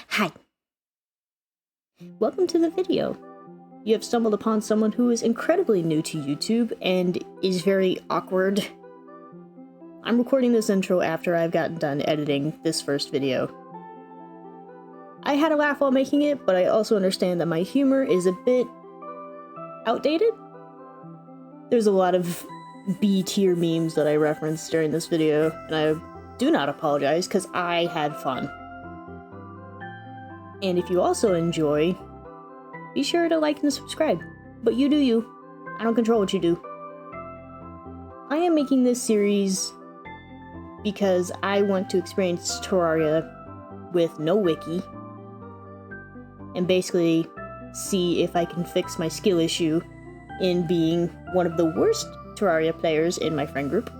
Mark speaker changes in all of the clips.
Speaker 1: Hi. Welcome to the video. You have stumbled upon someone who is incredibly new to YouTube and is very awkward. I'm recording this intro after I've gotten done editing this first video. I had a laugh while making it, but I also understand that my humor is a bit outdated. There's a lot of B-tier memes that I referenced during this video, and I do not apologize because I had fun. And if you also enjoy, be sure to like and subscribe. But you do you. I don't control what you do. I am making this series because I want to experience Terraria with no wiki and basically see if I can fix my skill issue in being one of the worst Terraria players in my friend group.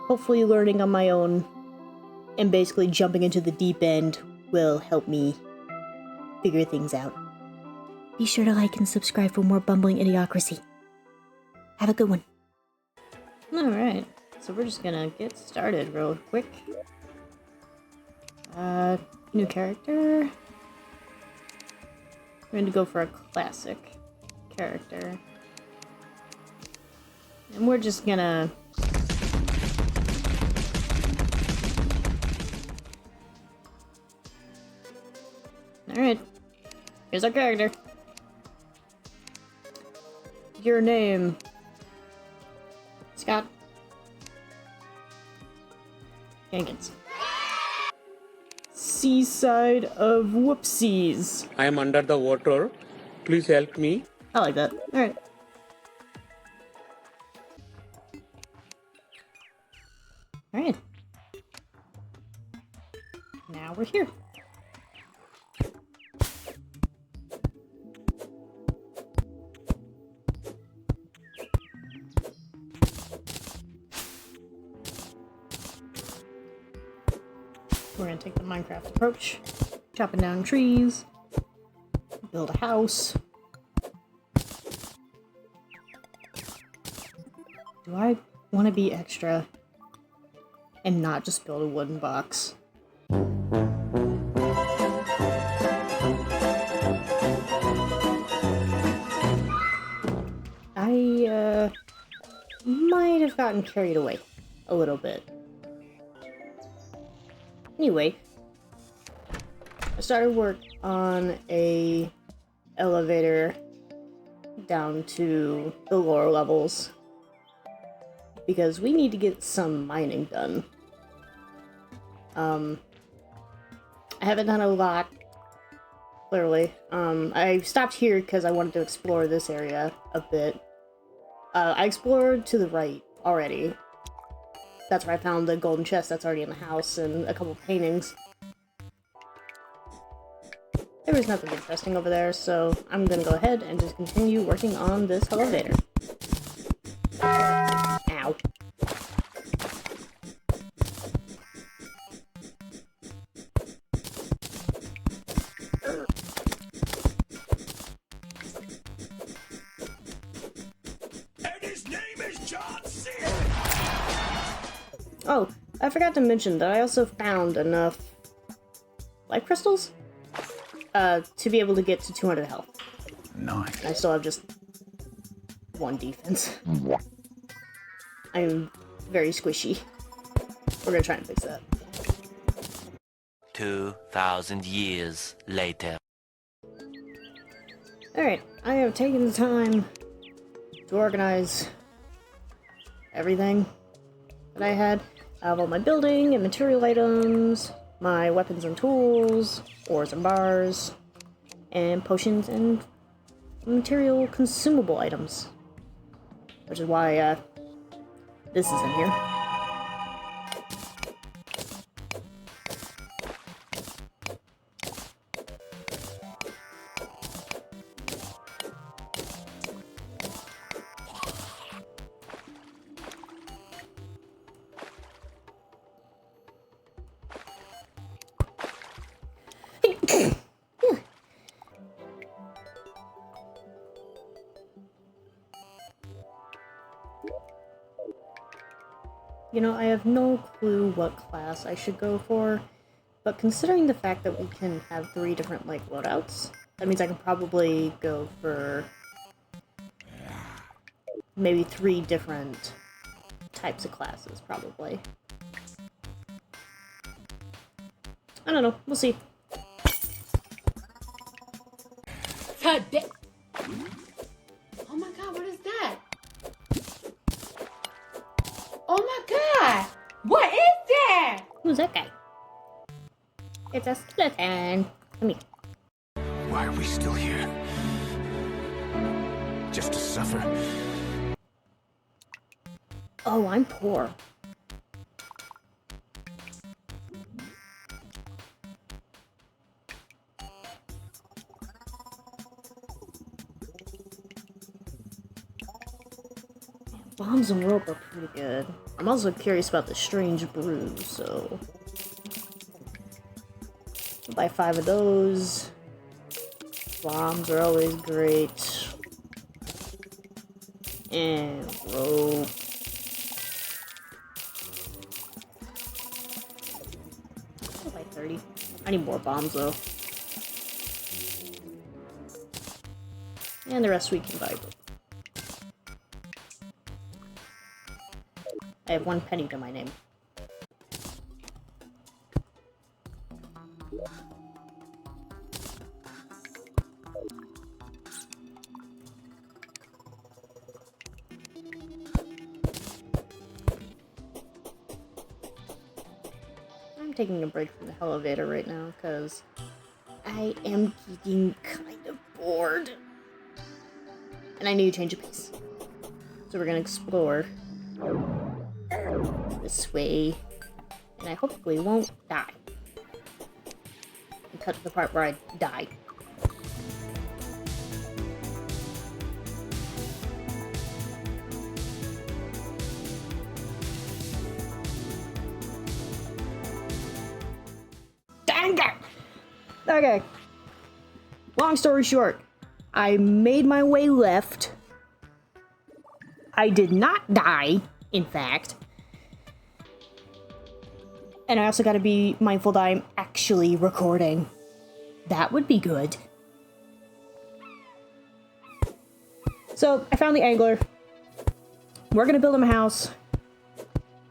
Speaker 1: Hopefully learning on my own and basically jumping into the deep end will help me figure things out. Be sure to like and subscribe for more bumbling idiocracy. Have a good one. Alright, so we're just gonna get started real quick. New character. We're gonna go for a classic character. And we're just gonna... Alright, here's our character. Your name? Scott Jenkins. Seaside of Whoopsies.
Speaker 2: I am under the water. Please help me.
Speaker 1: I like that. Alright. Alright. Now we're here. We're gonna take the Minecraft approach, chopping down trees, build a house. Do I want to be extra and not just build a wooden box? I might have gotten carried away a little bit. Anyway, I started work on a elevator down to the lower levels because we need to get some mining done. I haven't done a lot, clearly. I stopped here because I wanted to explore this area a bit. I explored to the right already. That's where I found the golden chest that's already in the house and a couple of paintings. There was nothing interesting over there, so I'm gonna go ahead and just continue working on this elevator. Ow.
Speaker 3: And his name is John C.
Speaker 1: Oh, I forgot to mention that I also found enough life crystals to be able to get to 200 health.
Speaker 3: Nice.
Speaker 1: I still have just 1 defense. I'm very squishy. We're gonna try and fix that.
Speaker 4: 2,000 years later.
Speaker 1: Alright, I have taken the time to organize everything that I had. I have all my building and material items, my weapons and tools, ores and bars, and potions and material consumable items. Which is why this is in here. You know, I have no clue what class I should go for, but considering the fact that we can have 3 different, like, loadouts, that means I can probably go for maybe 3 different types of classes, probably. I don't know, we'll see.
Speaker 5: Today. Oh my god, what is that? Oh my god! What is that?
Speaker 1: Who's that guy? It's a skeleton. Come here.
Speaker 3: Why are we still here? Just to suffer?
Speaker 1: Oh, I'm poor. Bombs and rope are pretty good. I'm also curious about the strange brew, so I'll buy 5 of those. Bombs are always great. And rope. I'll buy 30. I need more bombs though. And the rest we can buy. I have 1 penny to my name. I'm taking a break from the elevator right now because I am getting kind of bored. And I need to change of pace. So we're gonna explore this way. And I hopefully won't die. And cut to the part where I die. Dang it! Okay. Long story short, I made my way left. I did not die, in fact. And I also gotta be mindful that I'm actually recording. That would be good. So, I found the angler. We're gonna build him a house.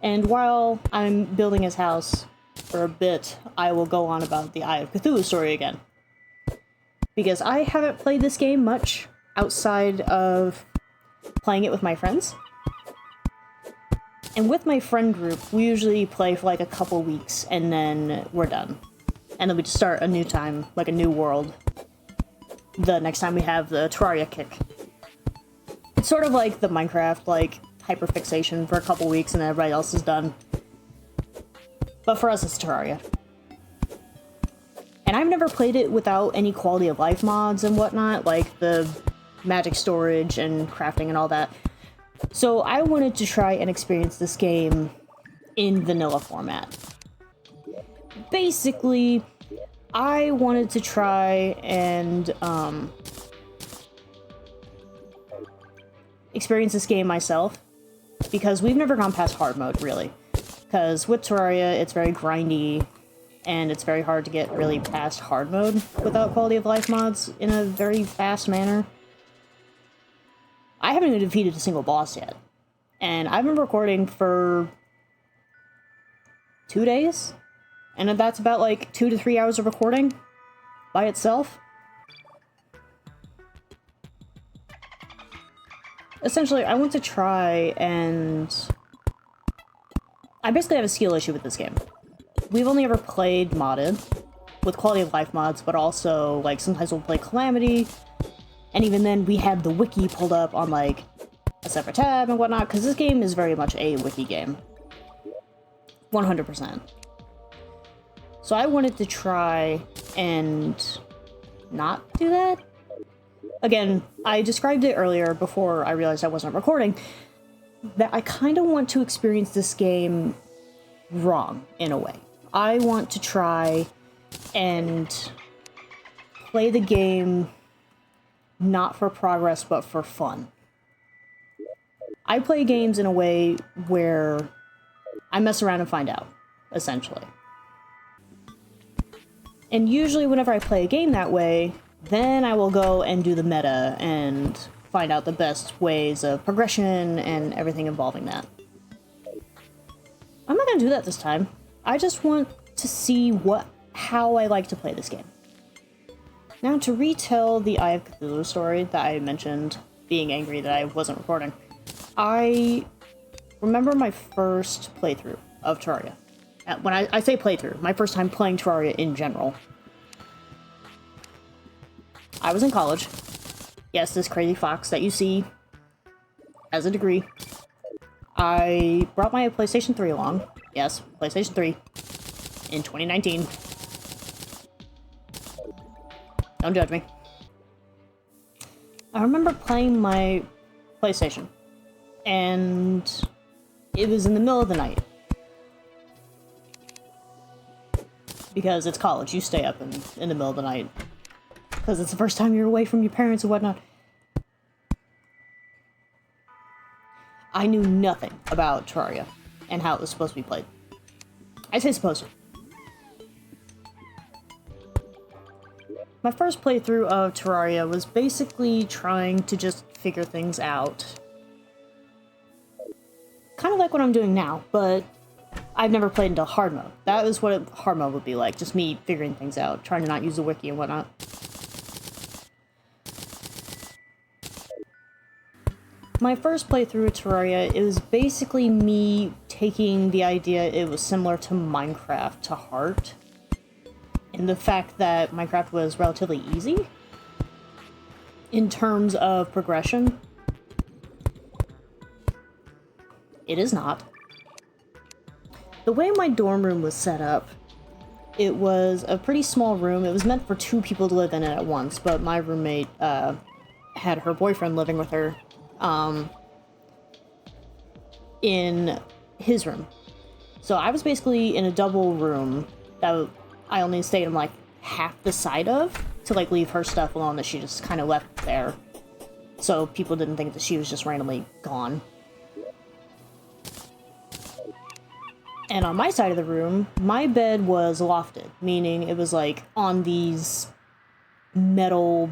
Speaker 1: And while I'm building his house for a bit, I will go on about the Eye of Cthulhu story again. Because I haven't played this game much outside of playing it with my friends. And with my friend group, we usually play for like a couple weeks and then we're done. And then we just start a new time, like a new world, the next time we have the Terraria kick. It's sort of like the Minecraft, like, hyperfixation for a couple weeks and then everybody else is done. But for us, it's Terraria. And I've never played it without any quality of life mods and whatnot, like the magic storage and crafting and all that. So I wanted to try and experience this game in vanilla format. Basically, I wanted to try and experience this game myself, because we've never gone past hard mode, really. Because with Terraria, it's very grindy, and it's very hard to get really past hard mode without quality of life mods in a very fast manner. I haven't even defeated a single boss yet. And I've been recording for 2 days? And that's about like 2 to 3 hours of recording by itself. Essentially, I want to try and... I basically have a skill issue with this game. We've only ever played modded, with quality of life mods, but also, like, sometimes we'll play Calamity, and even then we have the wiki pulled up on, like, a separate tab and whatnot, because this game is very much a wiki game. 100%. So I wanted to try and not do that. Again, I described it earlier before I realized I wasn't recording, that I kind of want to experience this game wrong, in a way. I want to try and play the game not for progress, but for fun. I play games in a way where I mess around and find out, essentially. And usually whenever I play a game that way, then I will go and do the meta and find out the best ways of progression and everything involving that. I'm not going to do that this time. I just want to see how I like to play this game. Now, to retell the Eye of Cthulhu story that I mentioned, being angry that I wasn't recording, I remember my first playthrough of Terraria. When I say playthrough, my first time playing Terraria in general. I was in college. Yes, this crazy fox that you see has a degree. I brought my PlayStation 3 along. Yes, PlayStation 3. In 2019. Don't judge me. I remember playing my PlayStation. And it was in the middle of the night. Because it's college, you stay up in the middle of the night. Because it's the first time you're away from your parents and whatnot. I knew nothing about Terraria and how it was supposed to be played. I say supposed to. My first playthrough of Terraria was basically trying to just figure things out. Kind of like what I'm doing now, but I've never played into hard mode. That was what hard mode would be like, just me figuring things out, trying to not use the wiki and whatnot. My first playthrough of Terraria, it was basically me taking the idea it was similar to Minecraft to heart. And the fact that Minecraft was relatively easy in terms of progression. It is not. The way my dorm room was set up, it was a pretty small room. It was meant for 2 people to live in it at once, but my roommate had her boyfriend living with her in his room. So I was basically in a double room that I only stayed in like half the side of to like leave her stuff alone that she just kind of left there. So people didn't think that she was just randomly gone. And on my side of the room, my bed was lofted, meaning it was like on these metal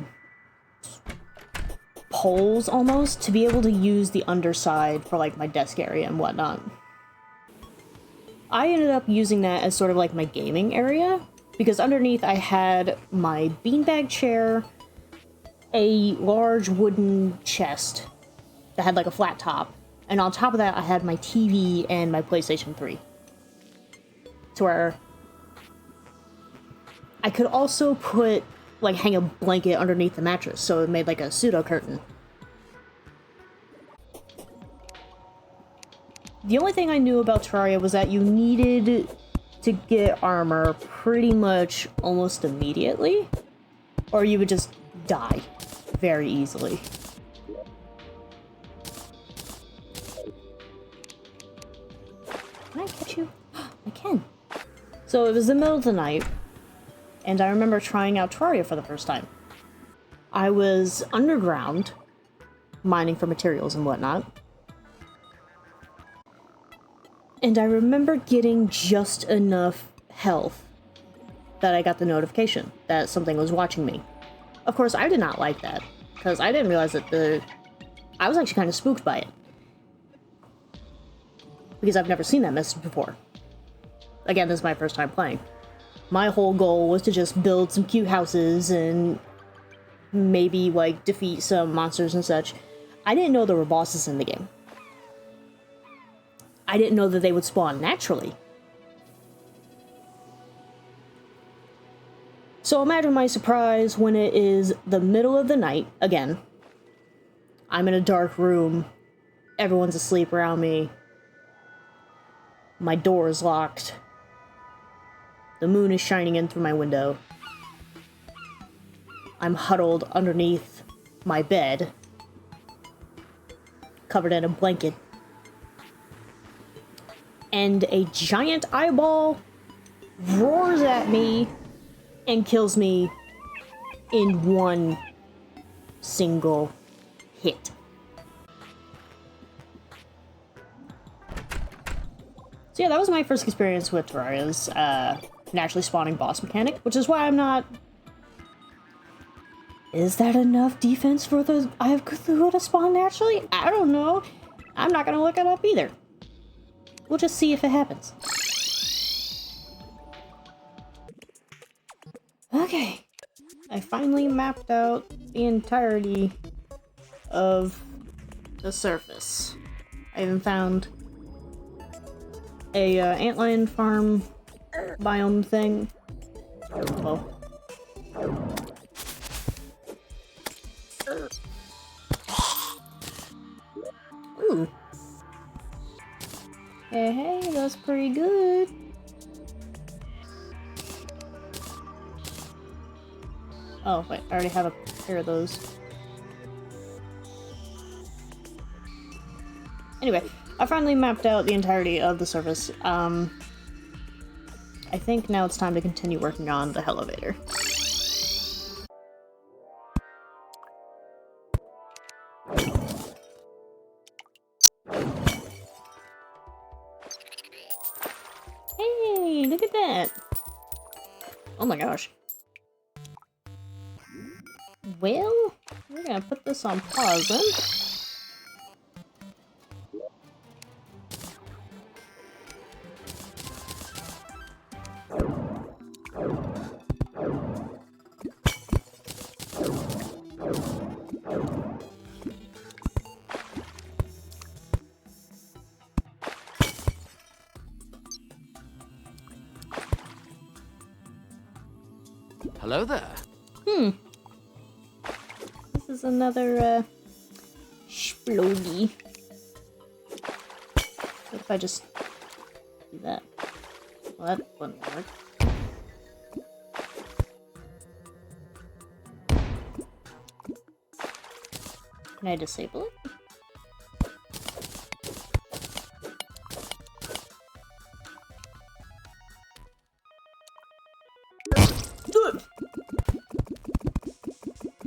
Speaker 1: poles almost to be able to use the underside for like my desk area and whatnot. I ended up using that as sort of like my gaming area because underneath I had my beanbag chair, a large wooden chest that had like a flat top, and on top of that I had my TV and my PlayStation 3. To where I could also hang a blanket underneath the mattress, so it made like a pseudo curtain. The only thing I knew about Terraria was that you needed to get armor pretty much almost immediately, or you would just die very easily. Can I catch you? I can. So it was the middle of the night, and I remember trying out Terraria for the first time. I was underground, mining for materials and whatnot. And I remember getting just enough health that I got the notification that something was watching me. Of course, I did not like that, because I didn't realize that I was actually kind of spooked by it. Because I've never seen that message before. Again, this is my first time playing. My whole goal was to just build some cute houses and maybe, like, defeat some monsters and such. I didn't know there were bosses in the game. I didn't know that they would spawn naturally. So imagine my surprise when it is the middle of the night, again. I'm in a dark room. Everyone's asleep around me. My door is locked. The moon is shining in through my window. I'm huddled underneath my bed, covered in a blanket. And a giant eyeball roars at me and kills me in one single hit. So yeah, that was my first experience with Terraria's naturally spawning boss mechanic, which is why I'm not... Is that enough defense for the Eye of Cthulhu to spawn naturally? I don't know. I'm not gonna look it up either. We'll just see if it happens. Okay. I finally mapped out the entirety of the surface. I even found a antlion farm biome thing. Well, ooh. Hey, that's pretty good. Oh, wait, I already have a pair of those. Anyway, I finally mapped out the entirety of the surface. I think now it's time to continue working on the elevator. Hey, look at that! Oh my gosh. Well, we're gonna put this on pause then.
Speaker 6: Hello there.
Speaker 1: This is another, explodey. What if I just do that? Well, that wouldn't work. Can I disable it?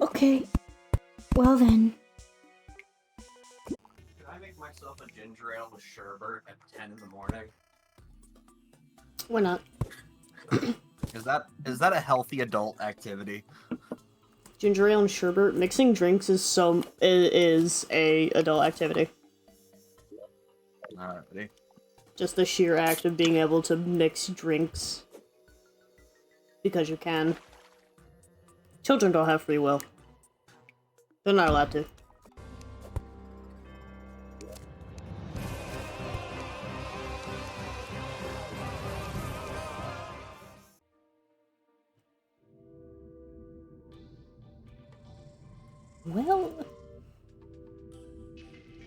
Speaker 1: Okay. Well then.
Speaker 7: Can I make myself a ginger ale with sherbet at 10 in the morning?
Speaker 1: Why not?
Speaker 7: Is that a healthy adult activity?
Speaker 1: Ginger ale and sherbet mixing drinks is a adult activity.
Speaker 7: Alrighty.
Speaker 1: Just the sheer act of being able to mix drinks because you can. Children don't have free will. They're not allowed to. Well,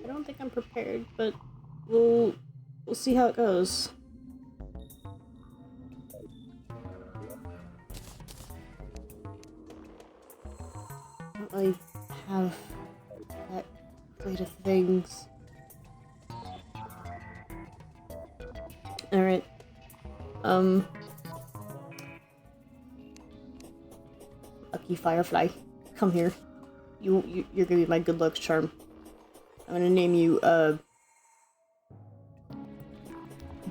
Speaker 1: I don't think I'm prepared, but we'll see how it goes. I have that great of things. Alright. Lucky Firefly, come here. You're gonna be my good luck charm. I'm gonna name you,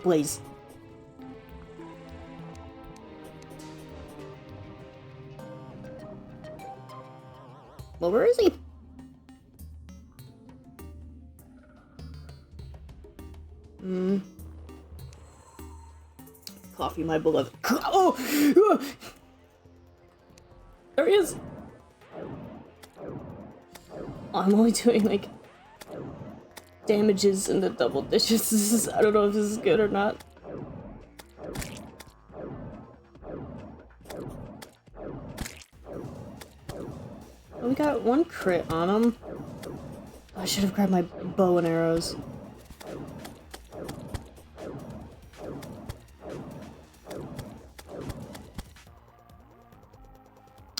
Speaker 1: Blaze. Well, where is he? Coffee, my beloved. Oh! There he is! I'm only doing, like, damages in the double digits. I don't know if this is good or not. We got one crit on him. I should have grabbed my bow and arrows.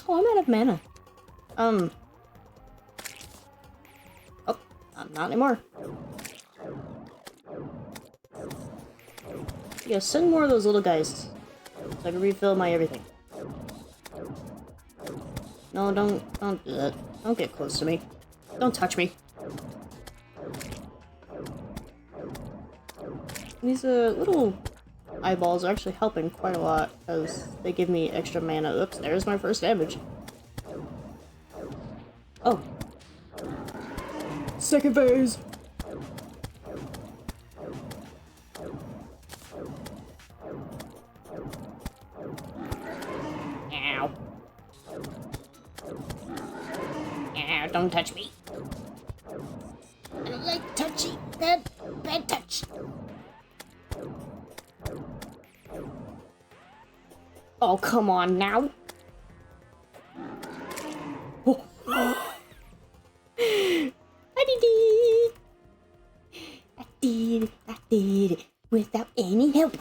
Speaker 1: Oh, I'm out of mana. Oh, not anymore. Yeah, send more of those little guys so I can refill my everything. No, don't do that. Don't get close to me. Don't touch me. These little eyeballs are actually helping quite a lot because they give me extra mana. Oops, there's my first damage. Oh. Second phase! Ow. Ow, don't touch me. I don't like touchy. Bad touch. Oh, come on now. Oh. I did it without any help.